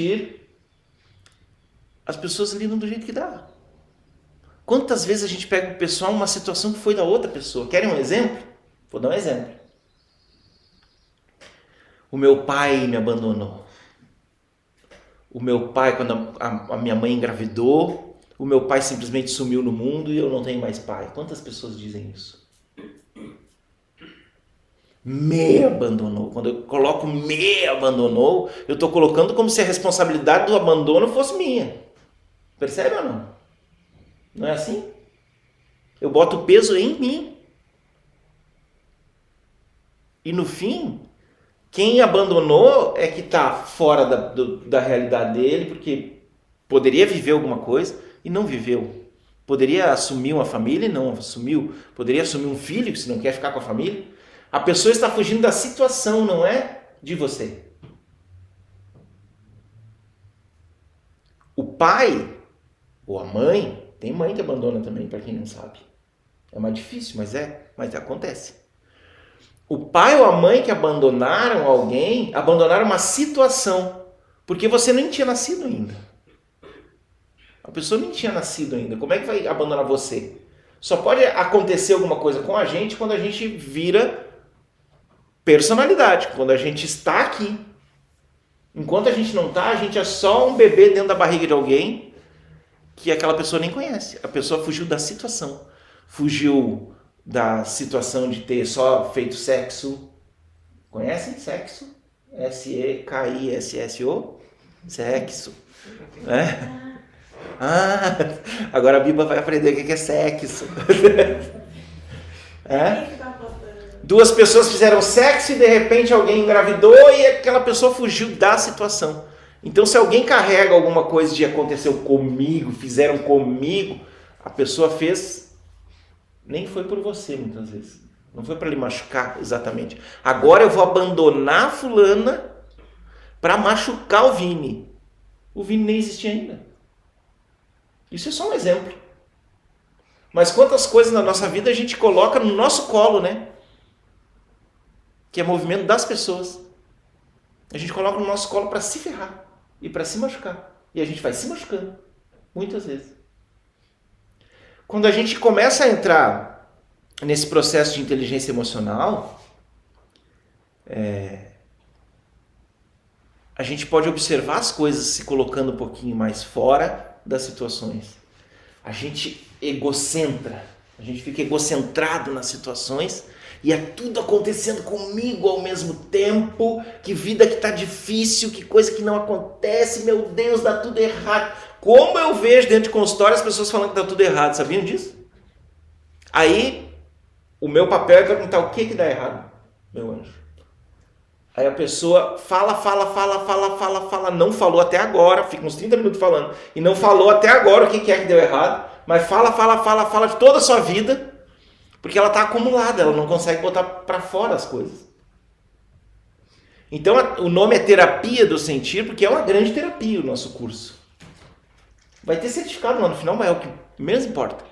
sentir, as pessoas lidam do jeito que dá. Quantas vezes a gente pega o pessoal uma situação que foi da outra pessoa? Querem um exemplo? Vou dar um exemplo. O meu pai me abandonou. O meu pai, quando a minha mãe engravidou, o meu pai simplesmente sumiu no mundo e eu não tenho mais pai. Quantas pessoas dizem isso? Me abandonou. Quando eu coloco me abandonou, eu estou colocando como se a responsabilidade do abandono fosse minha. Percebe ou não? Não é assim? Eu boto o peso em mim. E no fim, quem abandonou é que está fora da realidade dele, porque poderia viver alguma coisa e não viveu. Poderia assumir uma família e não assumiu. Poderia assumir um filho, se não quer ficar com a família. A pessoa está fugindo da situação, não é de você. O pai ou a mãe, tem mãe que abandona também, para quem não sabe. É mais difícil, mas acontece. O pai ou a mãe que abandonaram alguém, abandonaram uma situação, porque você nem tinha nascido ainda. A pessoa nem tinha nascido ainda. Como é que vai abandonar você? Só pode acontecer alguma coisa com a gente quando a gente vira personalidade, quando a gente está aqui. Enquanto a gente não está, a gente é só um bebê dentro da barriga de alguém que aquela pessoa nem conhece. A pessoa fugiu da situação. Fugiu da situação de ter só feito sexo. Conhecem sexo? S-E-K-I-S-S-O? Sexo. Agora a Biba vai aprender o que é sexo. Duas pessoas fizeram sexo e de repente alguém engravidou e aquela pessoa fugiu da situação. Então se alguém carrega alguma coisa de aconteceu comigo, fizeram comigo, a pessoa fez, nem foi por você muitas vezes. Não foi para lhe machucar exatamente. Agora eu vou abandonar a fulana para machucar o Vini. O Vini nem existia ainda. Isso é só um exemplo. Mas quantas coisas na nossa vida a gente coloca no nosso colo, né? Que é movimento das pessoas. A gente coloca no nosso colo para se ferrar e para se machucar. E a gente vai se machucando, muitas vezes. Quando a gente começa a entrar nesse processo de inteligência emocional, a gente pode observar as coisas se colocando um pouquinho mais fora das situações. A gente egocentra, a gente fica egocentrado nas situações e é tudo acontecendo comigo ao mesmo tempo, que vida que tá difícil, que coisa que não acontece, meu Deus, dá tudo errado. Como eu vejo dentro de consultório as pessoas falando que dá tudo errado, sabiam disso? Aí, o meu papel é perguntar o que dá errado, meu anjo. Aí a pessoa fala, não falou até agora, fica uns 30 minutos falando, e não falou até agora o que é que deu errado, mas fala de toda a sua vida, porque ela está acumulada, ela não consegue botar para fora as coisas. Então o nome é terapia do sentir, porque é uma grande terapia o nosso curso. Vai ter certificado lá no final, mas é o que menos importa.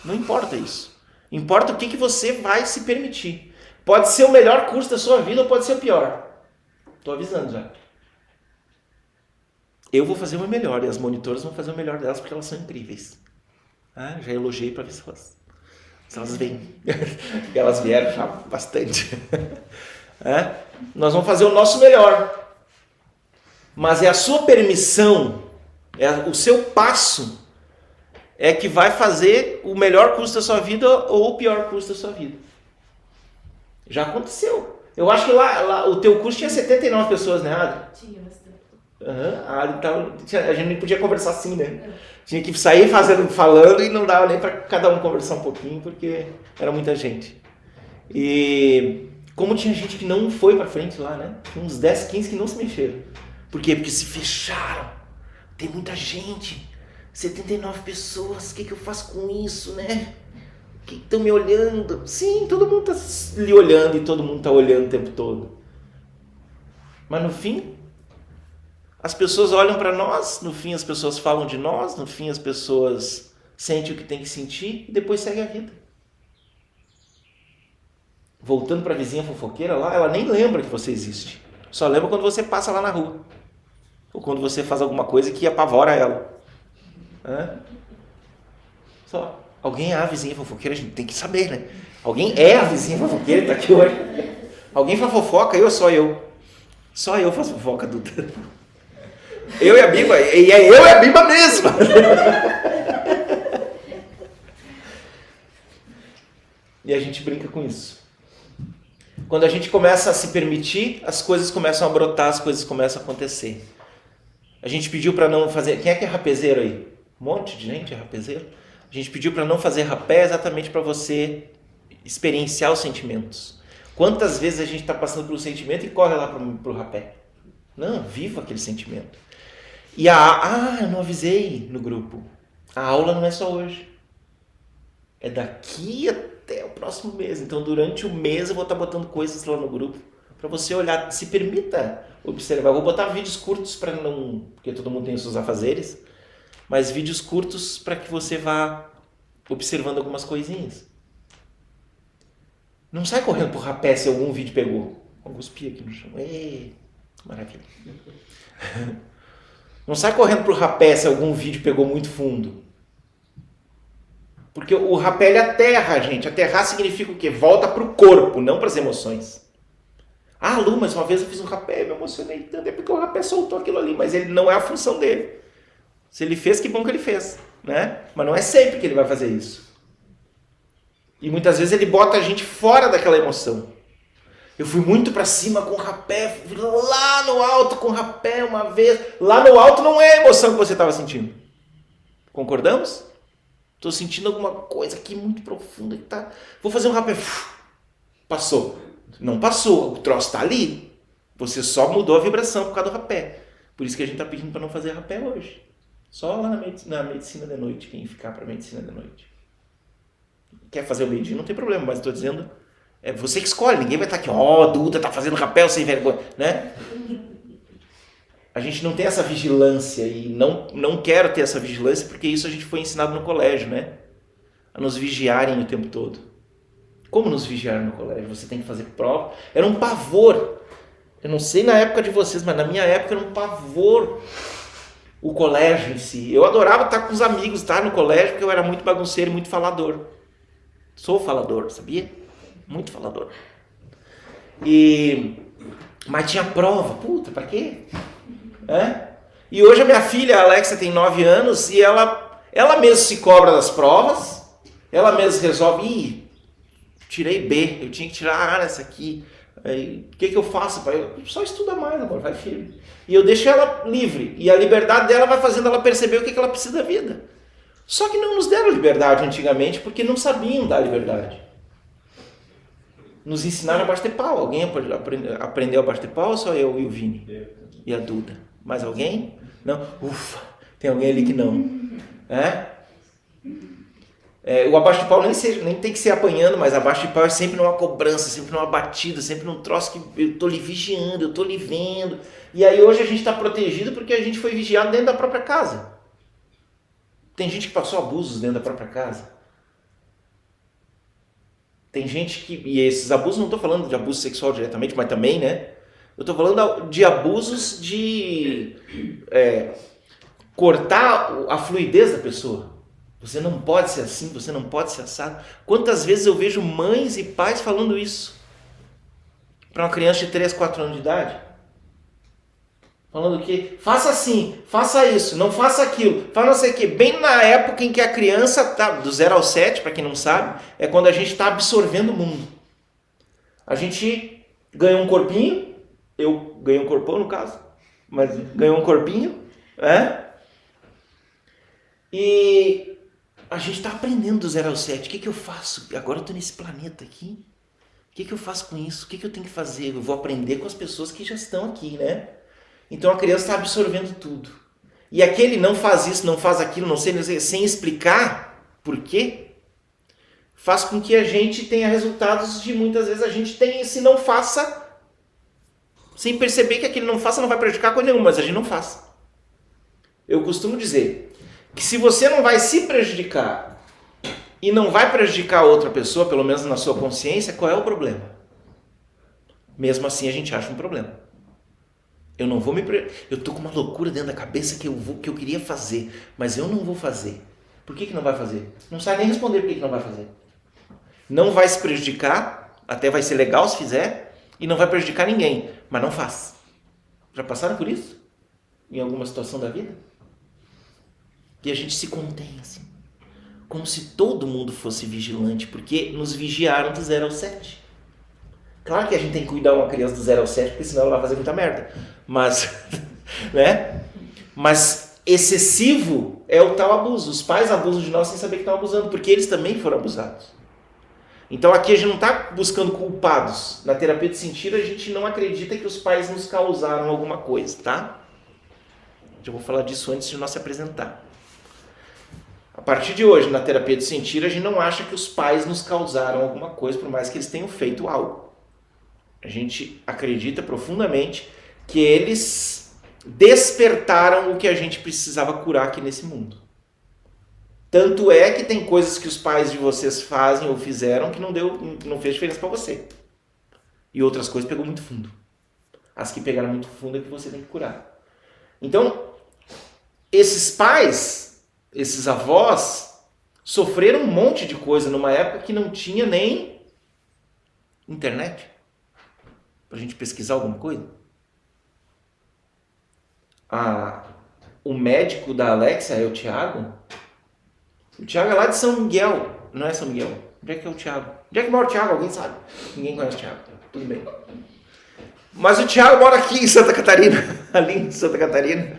Não importa isso. Importa o que você vai se permitir. Pode ser o melhor curso da sua vida ou pode ser o pior. Estou avisando já. Eu vou fazer o meu melhor e as monitoras vão fazer o melhor delas porque elas são incríveis. Já elogiei para ver se elas vêm. Elas vieram já bastante. Nós vamos fazer o nosso melhor. Mas é a sua permissão, é o seu passo é que vai fazer o melhor curso da sua vida ou o pior curso da sua vida. Já aconteceu. Eu acho que lá o teu curso tinha 79 pessoas, né, Adri? Tinha bastante. A gente nem podia conversar assim, né? Tinha que sair falando e não dava nem para cada um conversar um pouquinho, porque era muita gente. E como tinha gente que não foi para frente lá, né? Tinha uns 10, 15 que não se mexeram. Por quê? Porque se fecharam. Tem muita gente. 79 pessoas. O que eu faço com isso, né? Que estão me olhando. Sim, todo mundo está lhe olhando e todo mundo está olhando o tempo todo. Mas no fim, as pessoas olham para nós, no fim as pessoas falam de nós, no fim as pessoas sentem o que tem que sentir e depois segue a vida. Voltando para a vizinha fofoqueira lá, ela nem lembra que você existe. Só lembra quando você passa lá na rua. ou quando você faz alguma coisa que apavora ela. Só. Alguém é a vizinha fofoqueira, a gente tem que saber, né? Alguém é a vizinha fofoqueira, tá aqui hoje. Alguém faz fofoca, eu ou só eu? Só eu faço fofoca, Duda. Eu e a Biba, e é eu e a Biba mesmo. E a gente brinca com isso. Quando a gente começa a se permitir, as coisas começam a brotar, as coisas começam a acontecer. A gente pediu para não fazer... Quem é que é rapezeiro aí? Um monte de gente é rapezeiro. A gente pediu para não fazer rapé exatamente para você experienciar os sentimentos. Quantas vezes a gente está passando pelo sentimento e corre lá para o rapé? Não, viva aquele sentimento. E eu não avisei no grupo. A aula não é só hoje. É daqui até o próximo mês. Então, durante o mês eu vou estar botando coisas lá no grupo para você olhar. Se permita observar. Eu vou botar vídeos curtos para não... Porque todo mundo tem os seus afazeres. Mas vídeos curtos para que você vá observando algumas coisinhas. Não sai correndo pro rapé se algum vídeo pegou. Vou cuspir aqui no chão. Maravilha. Não sai correndo pro rapé se algum vídeo pegou muito fundo. Porque o rapé ele aterra, gente. Aterrar significa o quê? Volta pro corpo, não para as emoções. Lu, mas uma vez eu fiz um rapé e me emocionei tanto. É porque o rapé soltou aquilo ali, mas ele não é a função dele. Se ele fez, que bom que ele fez, né? Mas não é sempre que ele vai fazer isso. E muitas vezes ele bota a gente fora daquela emoção. Eu fui muito pra cima com o rapé, lá no alto com o rapé uma vez. Lá no alto não é a emoção que você estava sentindo. Concordamos? Estou sentindo alguma coisa aqui muito profunda que tá... Vou fazer um rapé. Passou. Não passou, o troço está ali. Você só mudou a vibração por causa do rapé. Por isso que a gente está pedindo para não fazer rapé hoje. Só lá na medicina de noite, quem ficar para medicina de noite. Quer fazer o meio-dia, não tem problema, mas estou dizendo, é você que escolhe, ninguém vai estar aqui, Duda tá fazendo rapé sem vergonha, né? A gente não tem essa vigilância e não quero ter essa vigilância porque isso a gente foi ensinado no colégio, né? A nos vigiarem o tempo todo. Como nos vigiar no colégio? Você tem que fazer prova. Era um pavor. Eu não sei na época de vocês, mas na minha época era um pavor o colégio em si. Eu adorava estar com os amigos, estar no colégio, porque eu era muito bagunceiro e muito falador. Sou falador, sabia? Muito falador. Mas tinha prova. Puta, pra quê? E hoje a minha filha, a Alexa, tem 9 anos e ela mesma se cobra das provas. Ela mesma resolve, tirei B, eu tinha que tirar A nessa aqui. Aí, o que eu faço, pai? Eu só estuda mais, amor, vai firme. E eu deixo ela livre. E a liberdade dela vai fazendo ela perceber o que ela precisa da vida. Só que não nos deram liberdade antigamente porque não sabiam dar liberdade. Nos ensinaram a bater pau. Alguém aprendeu a bater pau ou só eu e o Vini? E a Duda? Mais alguém? Não? Ufa, tem alguém ali que não. O abaixo de pau nem tem que ser apanhando, mas abaixo de pau é sempre numa cobrança, sempre numa batida, sempre num troço que eu tô lhe vigiando, eu tô lhe vendo. E aí hoje a gente está protegido porque a gente foi vigiado dentro da própria casa. Tem gente que passou abusos dentro da própria casa. Tem gente que... E esses abusos, não estou falando de abuso sexual diretamente, mas também, né? Eu estou falando de abusos de cortar a fluidez da pessoa. Você não pode ser assim, você não pode ser assado. Quantas vezes eu vejo mães e pais falando isso para uma criança de 3, 4 anos de idade? Falando que faça assim, faça isso, não faça aquilo, faça não sei o que. Bem na época em que a criança está, do 0 ao 7, para quem não sabe, é quando a gente está absorvendo o mundo. A gente ganhou um corpinho, eu ganhei um corpão no caso, mas ganhou um corpinho, e a gente está aprendendo do 0 ao 7. O que eu faço? Agora eu estou nesse planeta aqui. O que eu faço com isso? O que eu tenho que fazer? Eu vou aprender com as pessoas que já estão aqui, né? Então a criança está absorvendo tudo. E aquele não faz isso, não faz aquilo, não sei, sem explicar por quê, faz com que a gente tenha resultados de muitas vezes a gente tem esse não faça, sem perceber que aquele não faça não vai prejudicar coisa nenhuma, mas a gente não faz. Eu costumo dizer que se você não vai se prejudicar e não vai prejudicar outra pessoa, pelo menos na sua consciência, qual é o problema? Mesmo assim a gente acha um problema. Eu não vou me... Eu tô com uma loucura dentro da cabeça que eu queria fazer, mas eu não vou fazer. Por que não vai fazer? Não sabe nem responder por que não vai fazer. Não vai se prejudicar, até vai ser legal se fizer, e não vai prejudicar ninguém, mas não faz. Já passaram por isso? Em alguma situação da vida? E a gente se contém assim, como se todo mundo fosse vigilante, porque nos vigiaram do 0 ao 7. Claro que a gente tem que cuidar uma criança do 0 ao 7, porque senão ela vai fazer muita merda. Mas, né? Mas excessivo é o tal abuso. Os pais abusam de nós sem saber que estão abusando, porque eles também foram abusados. Então aqui a gente não está buscando culpados. Na terapia de sentido a gente não acredita que os pais nos causaram alguma coisa, tá? Já vou falar disso antes de nós se apresentar. A partir de hoje, na terapia de sentir, a gente não acha que os pais nos causaram alguma coisa, por mais que eles tenham feito algo. A gente acredita profundamente que eles despertaram o que a gente precisava curar aqui nesse mundo. Tanto é que tem coisas que os pais de vocês fazem ou fizeram que não fez diferença para você. E outras coisas pegou muito fundo. As que pegaram muito fundo é que você tem que curar. Então, esses pais, esses avós, sofreram um monte de coisa numa época que não tinha nem internet. Pra gente pesquisar alguma coisa. O médico da Alexia é o Tiago. O Tiago é lá de São Miguel. Não é São Miguel. Onde é que é o Tiago? Onde é que mora o Tiago? Alguém sabe? Ninguém conhece o Tiago. Tudo bem. Mas o Tiago mora aqui em Santa Catarina. Ali em Santa Catarina.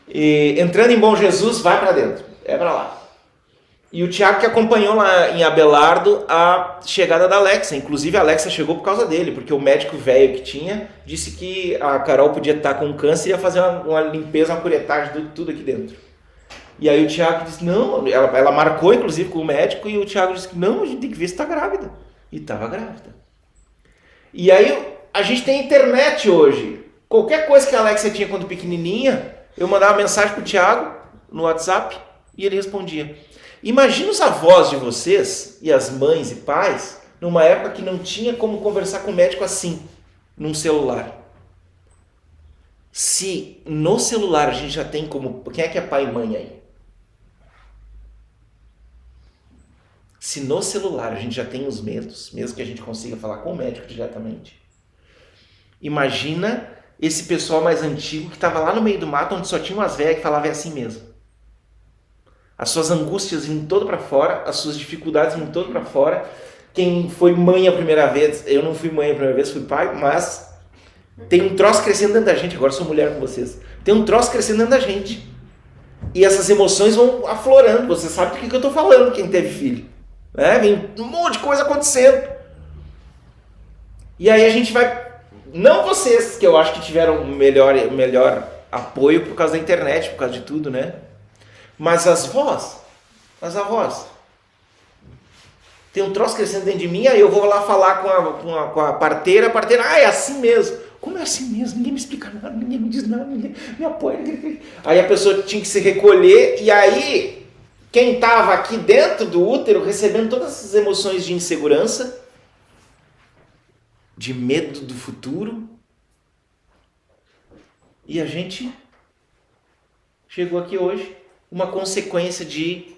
E entrando em Bom Jesus, vai pra dentro. É pra lá. E o Tiago que acompanhou lá em Abelardo a chegada da Alexia. Inclusive a Alexia chegou por causa dele, porque o médico velho que tinha disse que a Carol podia estar com câncer e ia fazer uma limpeza, uma curetagem de tudo aqui dentro. E aí o Tiago disse, não, ela marcou inclusive com o médico e o Tiago disse que não, a gente tem que ver se está grávida. E estava grávida. E aí a gente tem internet hoje. Qualquer coisa que a Alexia tinha quando pequenininha, eu mandava mensagem pro Tiago no WhatsApp e ele respondia. Imagina os avós de vocês e as mães e pais numa época que não tinha como conversar com o médico assim, num celular. Se no celular a gente já tem como... Quem é que é pai e mãe aí? Se no celular a gente já tem os medos, mesmo que a gente consiga falar com o médico diretamente, imagina esse pessoal mais antigo que estava lá no meio do mato, onde só tinha umas velhas que falavam assim mesmo. As suas angústias vinham todo para fora, as suas dificuldades vinham todo para fora. Quem foi mãe a primeira vez, eu não fui mãe a primeira vez, fui pai, mas tem um troço crescendo dentro da gente, agora sou mulher com vocês. Tem um troço crescendo dentro da gente. E essas emoções vão aflorando, você sabe do que eu estou falando, quem teve filho. Vem um monte de coisa acontecendo. E aí a gente vai... Não vocês, que eu acho que tiveram melhor apoio por causa da internet, por causa de tudo, né? Mas as avós, tem um troço crescendo dentro de mim, aí eu vou lá falar com a parteira, é assim mesmo. Como é assim mesmo? Ninguém me explica nada, ninguém me diz nada, ninguém me apoia. Aí a pessoa tinha que se recolher, e aí quem estava aqui dentro do útero recebendo todas essas emoções de insegurança, de medo do futuro, e a gente chegou aqui hoje, uma consequência de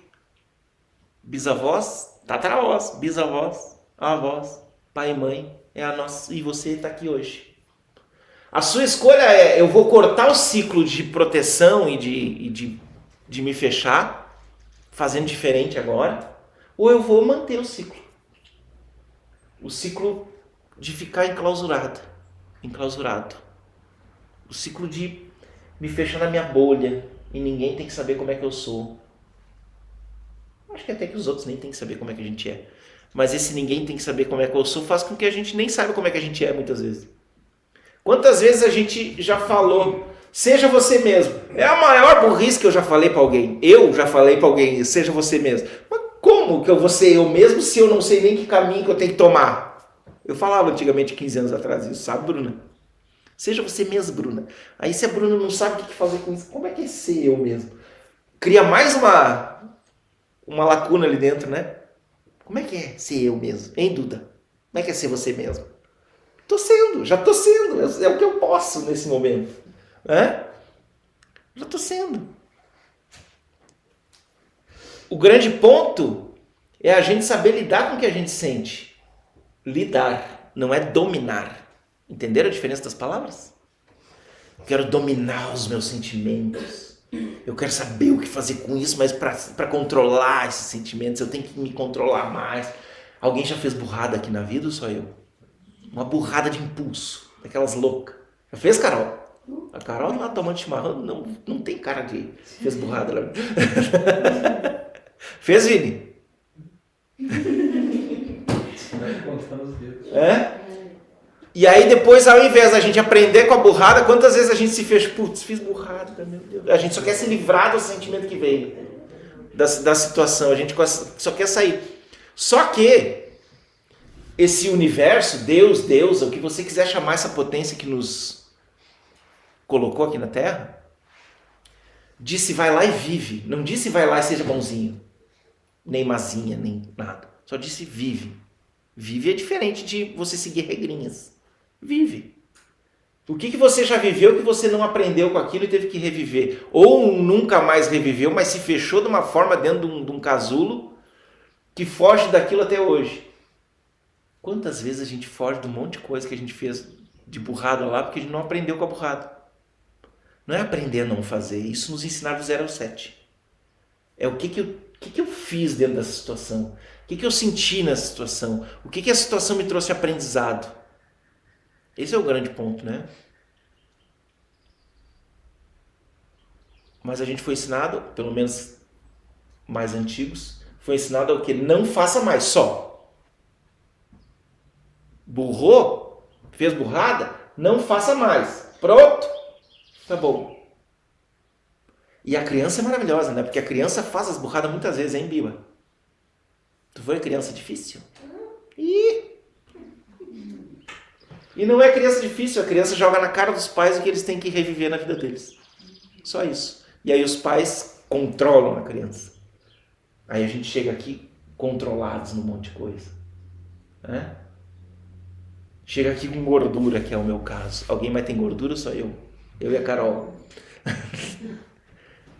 bisavós, tataravós, bisavós, avós, pai e mãe, é a nossa, e você está aqui hoje. A sua escolha é, eu vou cortar o ciclo de proteção e de me fechar, fazendo diferente agora, ou eu vou manter o ciclo. O ciclo de ficar enclausurado. O ciclo de me fechar na minha bolha e ninguém tem que saber como é que eu sou. Acho que até que os outros nem tem que saber como é que a gente é. Mas esse ninguém tem que saber como é que eu sou faz com que a gente nem saiba como é que a gente é muitas vezes. Quantas vezes a gente já falou, seja você mesmo. É a maior burrice que eu já falei para alguém. Eu já falei para alguém, seja você mesmo. Mas como que eu vou ser eu mesmo se eu não sei nem que caminho que eu tenho que tomar? Eu falava antigamente, 15 anos atrás, isso, sabe, Bruna? Seja você mesmo, Bruna. Aí se a Bruna não sabe o que fazer com isso, como é que é ser eu mesmo? Cria mais uma lacuna ali dentro, né? Como é que é ser eu mesmo? Hein, Duda? Como é que é ser você mesmo? Já tô sendo. É o que eu posso nesse momento. Né? Já tô sendo. O grande ponto é a gente saber lidar com o que a gente sente. Lidar, não é dominar. Entenderam a diferença das palavras? Eu quero dominar os meus sentimentos. Eu quero saber o que fazer com isso, mas para controlar esses sentimentos, eu tenho que me controlar mais. Alguém já fez burrada aqui na vida ou só eu? Uma burrada de impulso, daquelas loucas. Já fez, Carol? A Carol lá tomando chimarrão não tem cara de fez burrada lá. Fez, Vini? É? E aí depois, ao invés da gente aprender com a burrada, quantas vezes a gente se fez, putz, fiz burrada, meu Deus. A gente só quer se livrar do sentimento que veio, da situação, a gente só quer sair. Só que esse universo, Deus, o que você quiser chamar essa potência que nos colocou aqui na Terra, disse vai lá e vive. Não disse vai lá e seja bonzinho, nem mazinha, nem nada. Só disse vive. Vive é diferente de você seguir regrinhas. Vive. O que você já viveu que você não aprendeu com aquilo e teve que reviver? Ou nunca mais reviveu, mas se fechou de uma forma dentro de um casulo que foge daquilo até hoje. Quantas vezes a gente foge de um monte de coisa que a gente fez de burrada lá porque a gente não aprendeu com a burrada? Não é aprender a não fazer. Isso nos ensinaram do 0 ao 7. É o que eu fiz dentro dessa situação. O que eu senti nessa situação. O que a situação me trouxe aprendizado. Esse é o grande ponto, né? Mas a gente foi ensinado, pelo menos mais antigos, foi ensinado ao que? Não faça mais, só. Burrou? Fez burrada? Não faça mais. Pronto? Tá bom. E a criança é maravilhosa, né? Porque a criança faz as burradas muitas vezes, hein, Biba? Tu foi criança difícil? E não é criança difícil, a criança joga na cara dos pais o que eles têm que reviver na vida deles. Só isso. E aí os pais controlam a criança. Aí a gente chega aqui controlados num monte de coisa. Né? Chega aqui com gordura, que é o meu caso. Alguém mais tem gordura ou só eu? Eu e a Carol.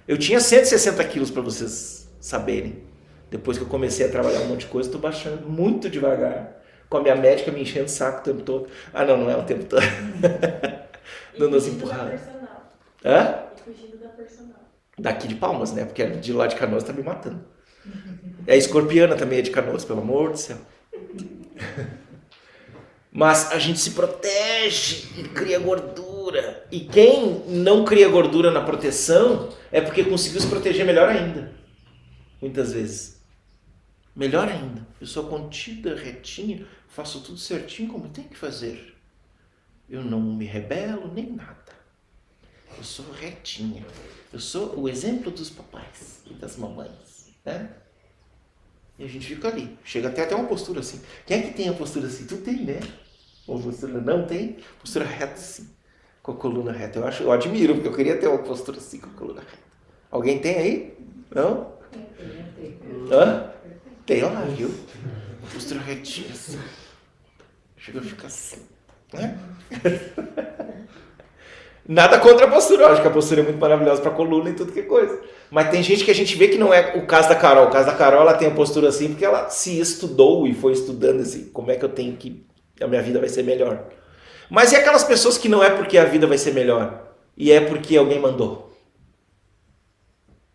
Eu tinha 160 quilos para vocês saberem. Depois que eu comecei a trabalhar um monte de coisa, estou baixando muito devagar. Com a minha médica me enchendo o saco o tempo todo. Ah, não é o tempo todo. Dando as empurradas. Hã? E fugindo da personal. Daqui de Palmas, né? Porque de lá de Canoas tá me matando. É escorpiana também é de Canoas, pelo amor do céu. Mas a gente se protege e cria gordura. E quem não cria gordura na proteção é porque conseguiu se proteger melhor ainda. Muitas vezes. Melhor ainda. Eu sou contida, retinha, faço tudo certinho como tem que fazer. Eu não me rebelo nem nada. Eu sou retinha. Eu sou o exemplo dos papais e das mamães. Né? E a gente fica ali. Chega até uma postura assim. Quem é que tem a postura assim? Tu tem, né? Ou postura não tem? Postura reta assim. Com a coluna reta. Eu admiro, porque eu queria ter uma postura assim com a coluna reta. Alguém tem aí? Não? Hã? Tem lá, viu? Postura retinha assim. Chega a ficar assim. Né? Nada contra a postura, eu acho que a postura é muito maravilhosa para a coluna e tudo que é coisa. Mas tem gente que a gente vê que não é o caso da Carol. O caso da Carol, ela tem a postura assim porque ela se estudou e foi estudando assim, como é que eu tenho que... a minha vida vai ser melhor. Mas e aquelas pessoas que não é porque a vida vai ser melhor, e é porque alguém mandou?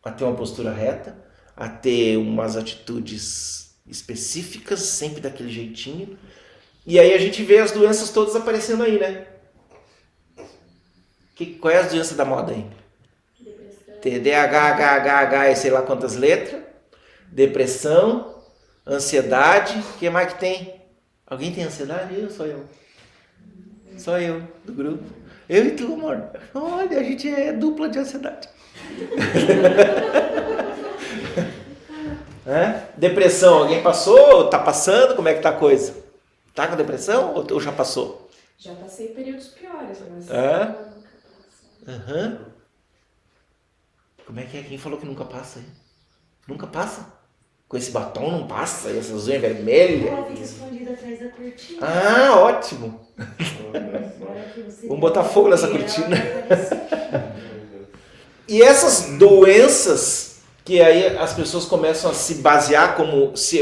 A ter uma postura reta, a ter umas atitudes específicas, sempre daquele jeitinho. E aí a gente vê as doenças todas aparecendo aí, né? Qual é as doenças da moda aí? Depressão. TDAH, e sei lá quantas letras. Depressão, ansiedade. O que mais que tem? Alguém tem ansiedade? Eu, só eu. Só eu, do grupo. Eu e tu, amor. Olha, a gente é dupla de ansiedade. Depressão, alguém passou? Tá passando? Como é que tá a coisa? Tá com depressão ou já passou? Já passei períodos piores, mas... Uhum. Como é que é? Quem falou que nunca passa aí? Nunca passa? Com esse batom não passa, e essas unhas vermelhas. Ela fica escondida atrás da cortina. Ah, ótimo. Vamos botar fogo nessa cortina. E essas doenças que aí as pessoas começam a se basear como se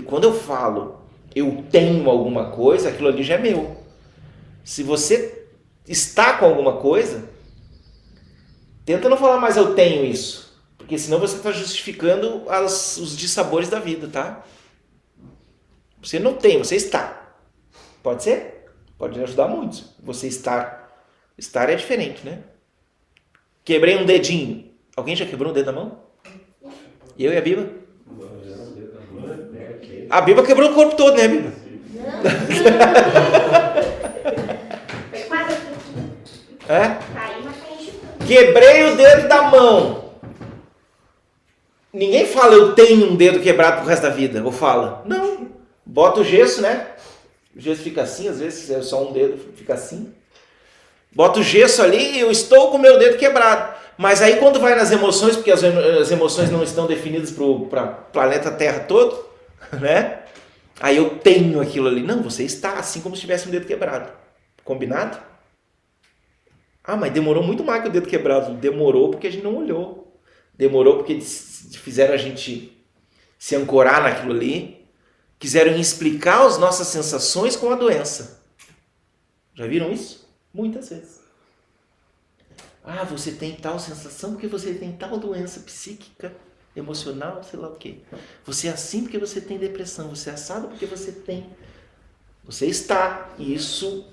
quando eu falo eu tenho alguma coisa, aquilo ali já é meu. Se você está com alguma coisa, tenta não falar mais eu tenho isso, porque senão você está justificando os dissabores da vida, tá? Você não tem, você está. Pode ser? Pode ajudar muito. Você estar. Estar é diferente, né? Quebrei um dedinho. Alguém já quebrou um dedo da mão? Eu e a Biba? A Biba quebrou o corpo todo, né, Biba? É? Quebrei o dedo da mão. Ninguém fala eu tenho um dedo quebrado pro resto da vida. Ou fala? Não. Bota o gesso, né? O gesso fica assim, às vezes é só um dedo, fica assim. Bota o gesso ali e eu estou com o meu dedo quebrado. Mas aí quando vai nas emoções, porque as emoções não estão definidas para o planeta Terra todo, né? Aí eu tenho aquilo ali. Não, você está assim como se tivesse um dedo quebrado. Combinado? Ah, mas demorou muito mais que o dedo quebrado. Demorou porque a gente não olhou. Demorou porque fizeram a gente se ancorar naquilo ali. Quiseram explicar as nossas sensações com a doença. Já viram isso? Muitas vezes. Ah, você tem tal sensação porque você tem tal doença psíquica, emocional, sei lá o quê. Você é assim porque você tem depressão. Você é assado porque você tem. Você está. E isso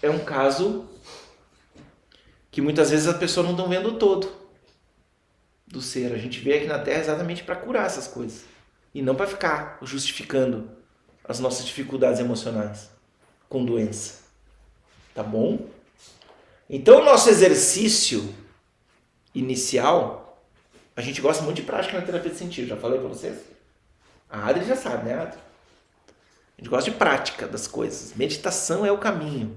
é um caso que muitas vezes as pessoas não estão vendo o todo do ser. A gente veio aqui na Terra exatamente para curar essas coisas. E não para ficar justificando as nossas dificuldades emocionais com doença. Tá bom? Então o nosso exercício inicial, a gente gosta muito de prática na terapia de sentido. Já falei para vocês? A Adri já sabe, né, Adri? A gente gosta de prática das coisas. Meditação é o caminho.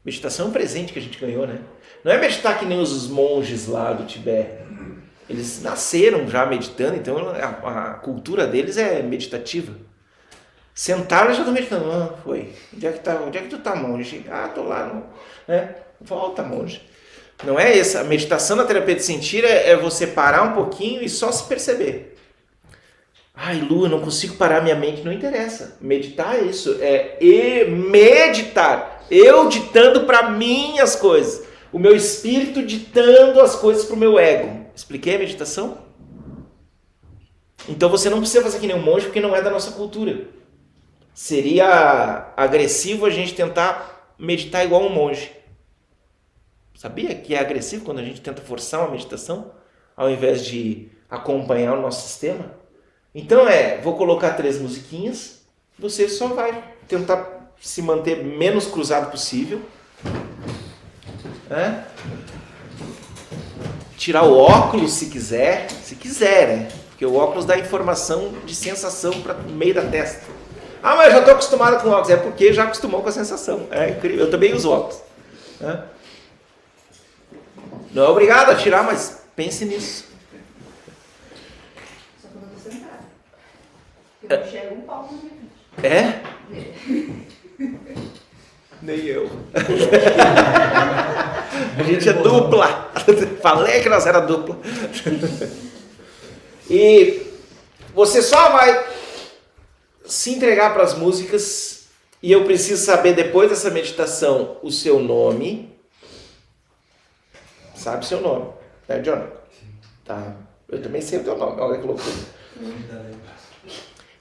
Meditação é um presente que a gente ganhou, né? Não é meditar que nem os monges lá do Tibete. Eles nasceram já meditando, então a cultura deles é meditativa. Sentaram e já estão meditando. Ah, foi. Onde é que tu tá, monge? Ah, tô lá. No, né? Volta, monge. Não é essa. A meditação na terapia de sentir é você parar um pouquinho e só se perceber. Ai, Lu, eu não consigo parar minha mente. Não interessa. Meditar é isso. Meditar. Eu ditando para mim as coisas. O meu espírito ditando as coisas para o meu ego. Expliquei a meditação? Então você não precisa fazer que nem um monge, porque não é da nossa cultura. Seria agressivo a gente tentar meditar igual um monge. Sabia que é agressivo quando a gente tenta forçar uma meditação, ao invés de acompanhar o nosso sistema? Então vou colocar 3 musiquinhas, você só vai tentar se manter menos cruzado possível. Tirar o óculos se quiser, né? Porque o óculos dá informação de sensação para o meio da testa. Ah, mas eu já estou acostumado com óculos. É porque já acostumou com a sensação. É incrível. Eu também uso óculos. Não é obrigado a tirar, mas pense nisso. Só quando eu tô sentada. Eu não enxergo um palmo na minha frente. É? Nem eu. A gente é dupla. Falei que nós era dupla. E você só vai se entregar para as músicas e eu preciso saber depois dessa meditação o seu nome. Sabe o seu nome, né, John? Tá. Eu também sei o teu nome. Olha que loucura.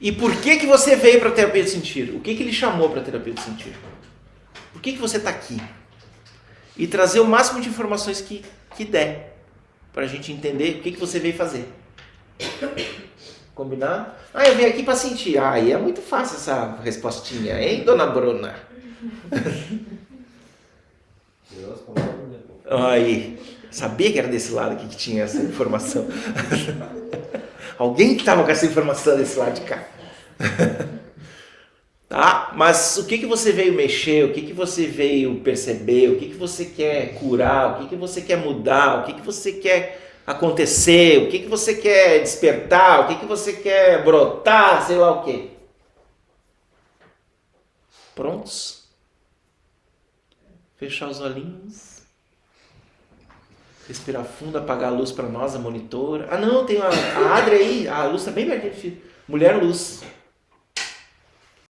E por que você veio para a terapia de sentir? O que ele chamou para a terapia de sentir? Por que você está aqui? E trazer o máximo de informações que der. Para a gente entender o que você veio fazer. Combinado? Ah, eu vim aqui para sentir. Ah, aí é muito fácil essa respostinha, hein, dona Bruna? Aí, sabia que era desse lado aqui que tinha essa informação. Alguém que estava com essa informação desse lado de cá. Tá? Mas o que você veio mexer? O que você veio perceber? O que você quer curar? O que você quer mudar? O que você quer acontecer, o que você quer despertar, o que você quer brotar, sei lá o quê. Prontos? Fechar os olhinhos. Respirar fundo, apagar a luz para nós, a monitora. Ah não, tem a Adri aí, a luz tá bem pertinho. Mulher luz.